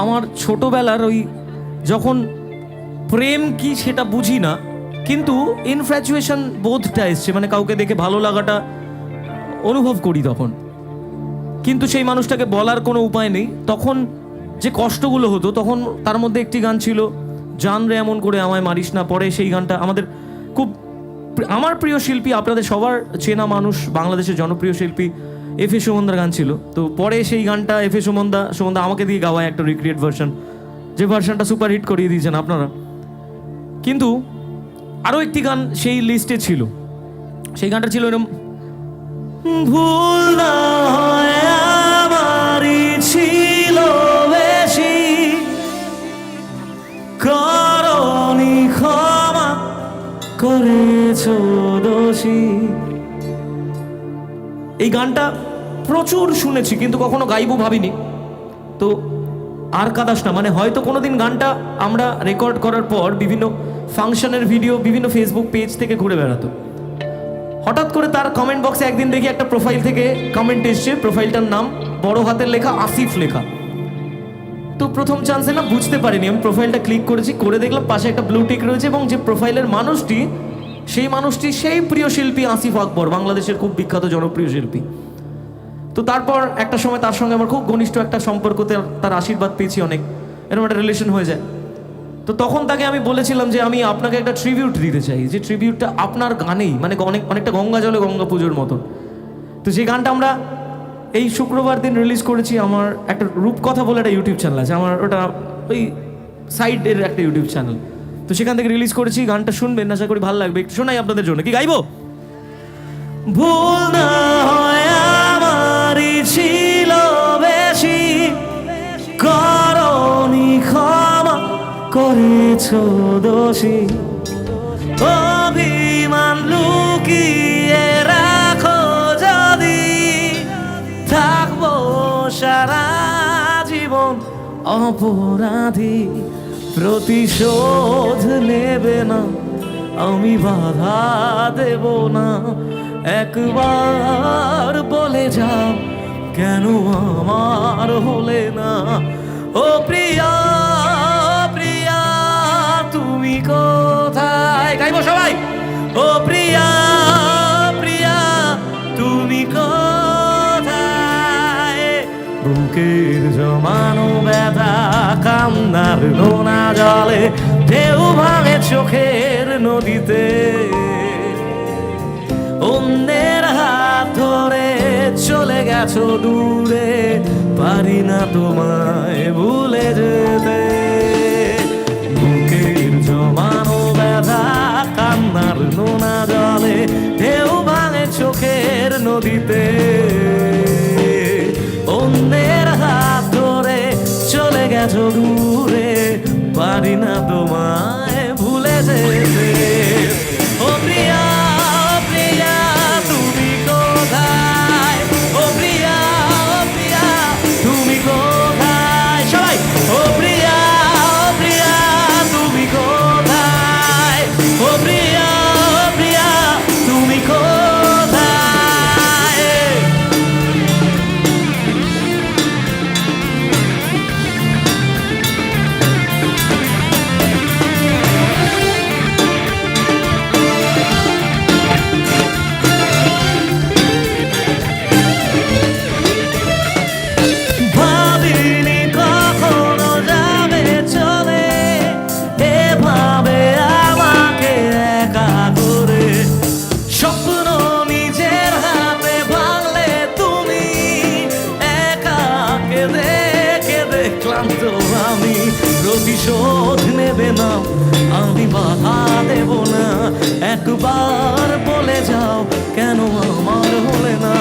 আমার ছোটবেলার ওই যখন প্রেম কি সেটা বুঝি না, কিন্তু ইনফ্যাচুয়েশন বোধটা এসছে, মানে কাউকে দেখে ভালো লাগাটা অনুভব করি তখন। কিন্তু সেই মানুষটাকে বলার কোনো উপায় নেই। তখন যে কষ্টগুলো হতো, তখন তার মধ্যে একটি গান ছিল, জান রে এমন করে আমায় মারিস না। পরে সেই গানটা আমাদের খুব আমার প্রিয় শিল্পী, আপনাদের সবার চেনা মানুষ, বাংলাদেশের জনপ্রিয় শিল্পী এফ এ সুমনদার গান ছিল। তো পরে সেই গানটা এফ এ সুমনদা আমাকে দিয়ে গাওয়ায় একটা রিক্রিয়েট ভার্সন, যে ভার্সনটা সুপার হিট করিয়ে দিয়েছেন আপনারা। কিন্তু আরও একটি গান সেই লিস্টে ছিল, সেই গানটা ছিল এরকম, ভুল না হয় আমারই ছিল বেশি, করনি ক্ষমা করেছো দোষী। এই গানটা প্রচুর শুনেছি, কিন্তু কখনো গাইবো ভাবিনি। তো আর কাদাস না, মানে হয়তো কোনোদিন গানটা আমরা রেকর্ড করার পর বিভিন্ন ফাংশনের ভিডিও বিভিন্ন ফেসবুক পেজ থেকে ঘুরে বেড়াতো। হঠাৎ করে তার কমেন্ট বক্সে একদিন দেখি একটা প্রোফাইল থেকে কমেন্ট এসছে, প্রোফাইলটার নাম বড় হাতের লেখা আসিফ লেখা। তো প্রথম চান্সে না বুঝতে পারিনি, আমি প্রোফাইলটা ক্লিক করেছি, করে দেখলাম পাশে একটা ব্লু টিক রয়েছে, এবং যে প্রোফাইলের মানুষটি সেই প্রিয় শিল্পী আসিফ আকবর, বাংলাদেশের খুব বিখ্যাত জনপ্রিয় শিল্পী। তো তারপর একটা সময় তার সঙ্গে আমার খুব ঘনিষ্ঠ একটা সম্পর্কতে, তার আশীর্বাদ পেয়েছি অনেক, এরকম একটা রিলেশন হয়ে যায়। তো তখন তাকে আমি বলেছিলাম যে আমি আপনাকে একটা ট্রিবিউট দিতে চাই, যে ট্রিবিউটটা আপনার গানেই, মানে অনেকটা গঙ্গা জলে গঙ্গা পুজোর মতন। তো সেই গানটা আমরা এই শুক্রবার দিন রিলিজ করেছি। আমার একটা রূপকথা বলে একটা ইউটিউব চ্যানেল আছে আমার, ওটা ওই সাইডের একটা ইউটিউব চ্যানেল। তো সেখান থেকে রিলিজ করেছি, গানটা শুনবেন, আশা করি ভালো লাগবে। একটু শোনাই আপনাদের জন্য, কি গাইবো? ভুল না হয় আমারই ছিল বেশি, করনি ক্ষমা করেছো দোষী, অভিমান লুকিয়ে রাখো যদি, থাকবো সারা জীবন অপরাধী, প্রতিশোধ নেবে না, আমি বাধা দেব না, একবার বলে যাও কেন আমার হলে না। ও প্রিয়া প্রিয়া তুমি কোথায়, গাইবো সবাই, ও প্রিয়া প্রিয়া তুমি কোথায়, বুকের জমানো ব্যথা কান্নার নোনা জলে, ঢেউ ভাঙে চোখের নদীতে, অন্যের হাত ধরে চলে গেছো দূরে, পারি না তোমায় ভুলে যেতে, বুকের জমানো ব্যথা কান্নার নোনা জলে, ঢেউ ভাঙে চোখের নদীতে, অন্যের হাত ধরে চলে গেছো দূরে, পারি না তোমায় ভুলে যেতে। ও প্রিয়া প্রিয়া তুমি কোথায়, ও প্রিয়া প্রিয়া তুমি কোথায়, সবাই ও প্রিয়া প্রিয়া তুমি কোথায়, ও প্রিয়া প্রিয়া তুমি কোথায়। আমি প্রতিশোধ নেবে না, আমি বাধা দেব না, একবার বলে যাও কেন আমার হলে না,